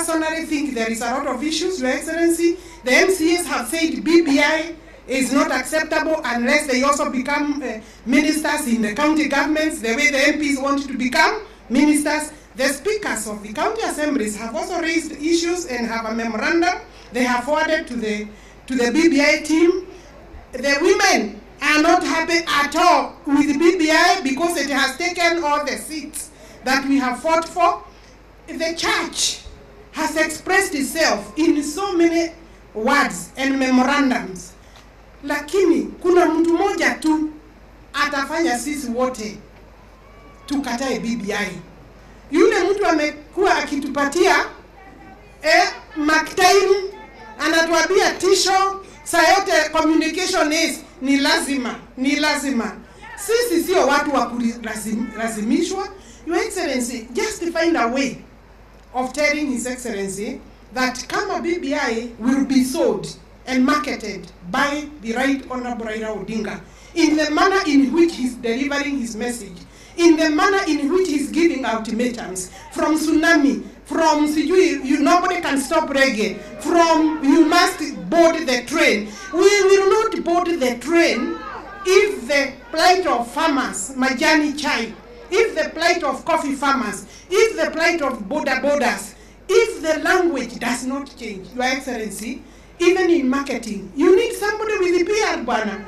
personally think there is a lot of issues, Your Excellency. The MCAs have said BBI is not acceptable unless they also become ministers in the county governments, the way the MPs want to become ministers. The speakers of the county assemblies have also raised issues and have a memorandum they have forwarded to the BBI team. The women are not happy at all with BBI because it has taken all the seats that we have fought for. The church has expressed itself in so many words and memorandums. Lakini kuna mtu moja tu atafanya sisi wote tukatae BBI. Yule mtu amekuwa akitupatia maktaimu, anatuambia tisho, saa yote communication is ni lazima. Sisi sio watu wa kulazimishwa. Your Excellency, just find a way of telling His Excellency that kama BBI will be sold and marketed by the Right Honorable Raila Odinga in the manner in which he's delivering his message, in the manner in which he's giving ultimatums, from tsunami, from nobody can stop reggae, from you must board the train. We will not board the train if the plight of farmers, majani chai, if the plight of coffee farmers, if the plight of borders, if the language does not change. Your Excellency, even in marketing, you need somebody with the PR, Bwana.